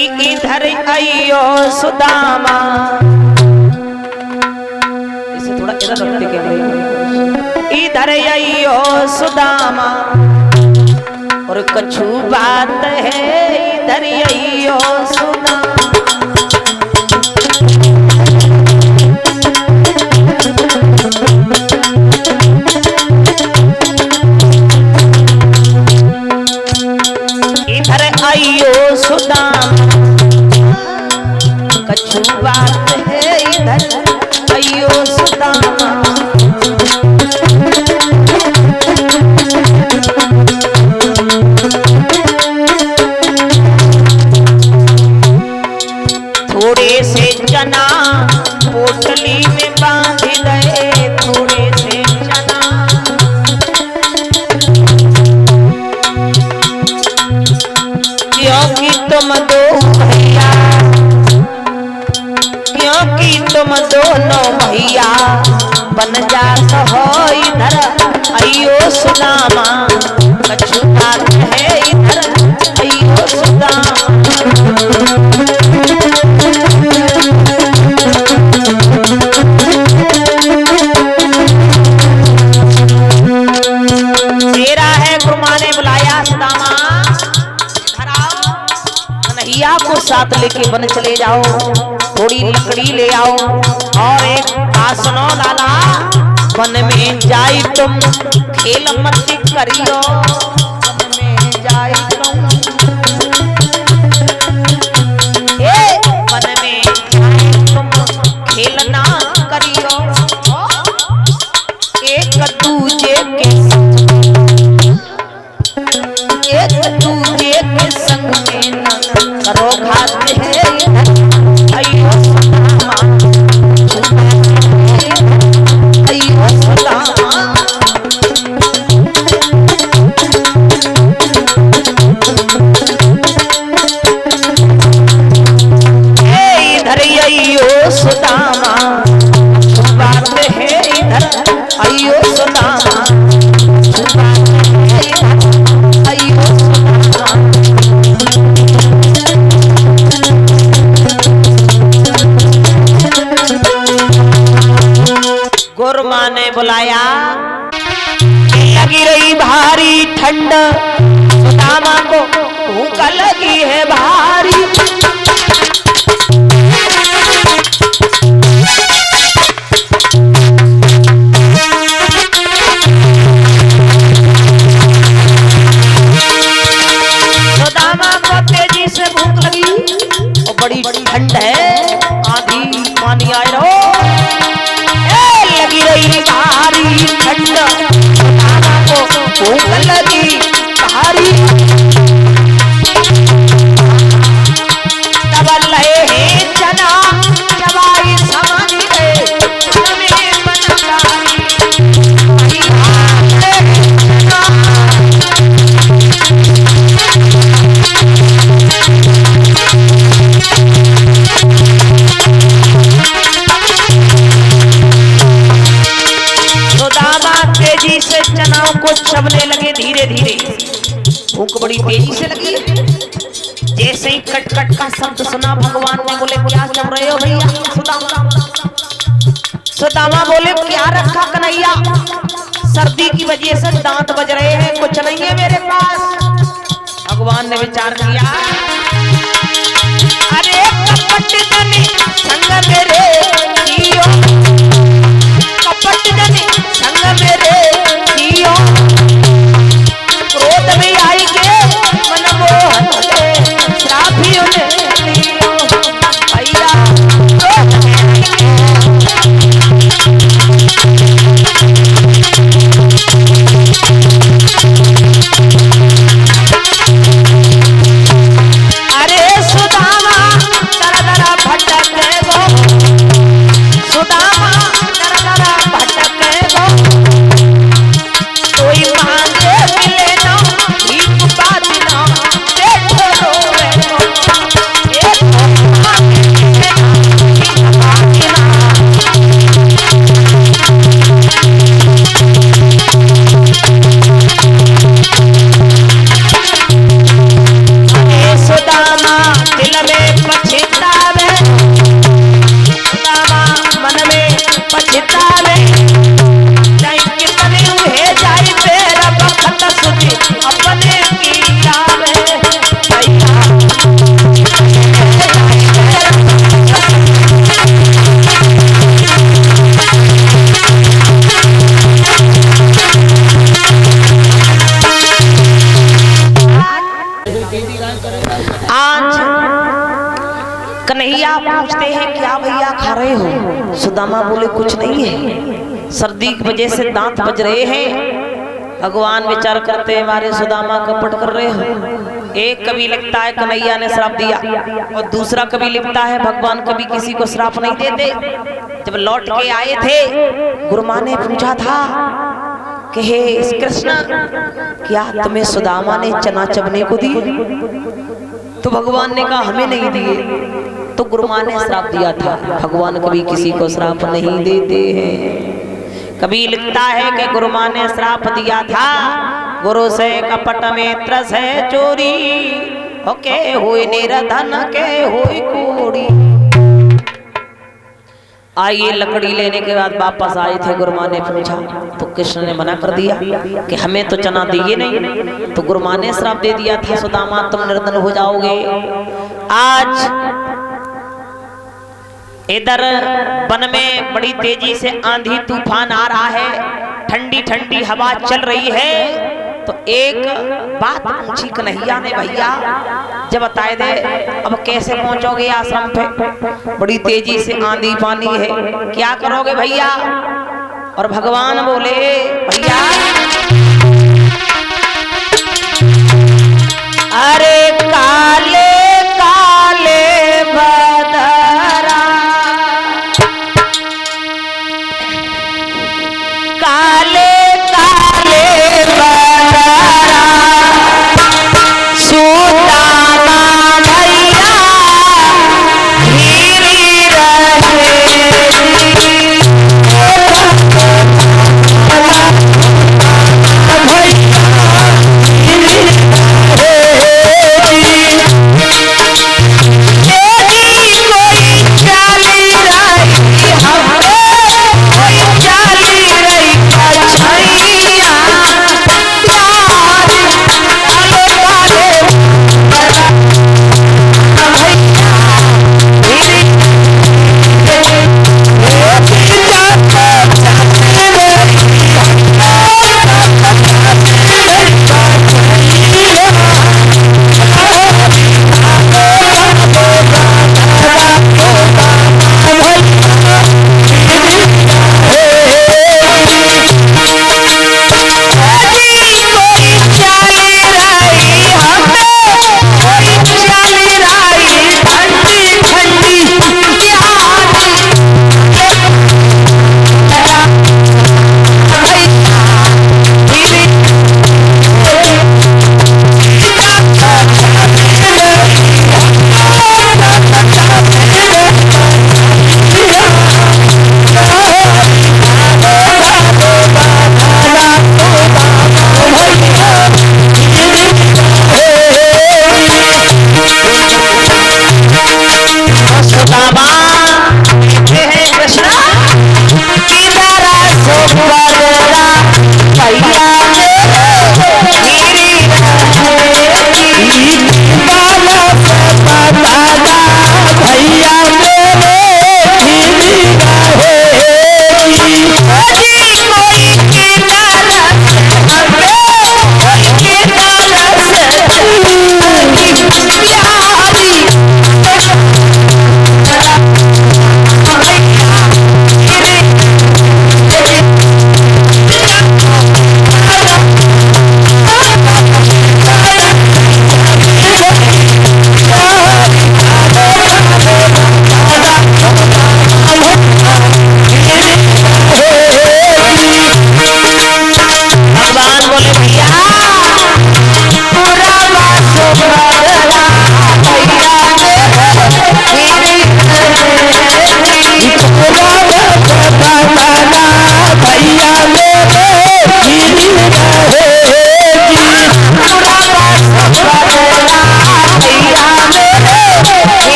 इधर आइयो सुदामा। इसे थोड़ा इधर रखते क्या भाई। इधर आइयो सुदामा और कछु बात है इधर आइयो सुदामा। इधर आइयो सुदामा कछु बात है इधर आइयो सुदामा। थोड़े से चना पोटली में बांध गए, थोड़े से चना क्योंकि तुम दो भैया, क्योंकि तुम दोनों भैया बन जा सहो इधर आइयो सुदामा। कछु बात है इधर आइयो सुदामा। तेरा है गुरु माँ ने बुलाया सुदामा, कन्हैया को साथ लेके बन चले जाओ, थोड़ी लकड़ी ले आओ और एक आसनो लाला। वन में जाई तुम खेल मत करियो, वन में जाई तुम वन में जाई तुम खेल ना करियो। एक दूजे के संग में न करो घात है आइयो सुदामा। आइयो सुदामा। इधर आइयो सुदामा बात है इधर आइयो सुदामा। आइयो सुदामा। गुरु माँ ने बुलाया, लगी रही भारी ठंड सुदामा को भूख लगी है भारी। सुदामा को तेजी से भूख लगी और बड़ी ठंड है, आंधी पानी आए रहो। लगी रही भारी ठंड सुदामा को भूख लगी भारी। डबल रहे हैं चना चबाई समझ गए हमें बनकारी। तेजी से चनाओं को चबने लगे धीरे धीरे, भूख बड़ी तेजी से लगी। जैसे ही कट कट का शब्द सुना भगवान ने बोले क्या चब रहे हो भैया सुदामा। सुदामा बोले क्या रखा कन्हैया, सर्दी की वजह से दांत बज रहे हैं, कुछ नहीं है मेरे पास। भगवान ने विचार किया, अरे कपट जनी संग मेरे जियो, कपट जनी संग मेरे जियो। क्रोध में आई के मन मोहन ले श्रापी उन्हें लियो भैया। आज कन्हैया पूछते हैं क्या भैया खा रहे हो? सुदामा बोले कुछ नहीं है, सर्दी की वजह से दांत बज रहे हैं। भगवान विचार करते हैं हमारे सुदामा कपट कर रहे हो। एक कवि लिखता है कन्हैया ने श्राप दिया, और दूसरा कवि लिखता है भगवान कभी किसी को श्राप नहीं देते। जब लौट के आए थे गुरु माँ ने पूछा था कि हे कृष्ण, क्या तुम्हें सुदामा ने चना चबने को दिए? तो भगवान ने कहा हमें नहीं दिए। तो गुरु माँ ने श्राप दिया था। भगवान कभी किसी को श्राप नहीं देते हैं। कभी लिखता है कि गुरु माँ ने श्राप दिया था, गुरु से कपट मित्र से चोरी, ओके हुई निरधन के हुई कोड़ी। आइए लकड़ी लेने के बाद वापस आए थे, गुरु माँ ने पूछा तो कृष्ण ने मना कर दिया कि हमें तो चना दिए नहीं। तो गुरु माँ ने श्राप दे दिया था सुदामा तुम निर्धन हो जाओगे। आज इधर वन में बड़ी तेजी से आंधी तूफान आ रहा है, ठंडी ठंडी हवा चल रही है। तो एक बात पूछी कन्हैया ने, भैया जब बताए दे अब कैसे पहुंचोगे आश्रम पे? बड़ी तेजी से आंधी पानी है, क्या करोगे भैया? और भगवान बोले भैया अरे काल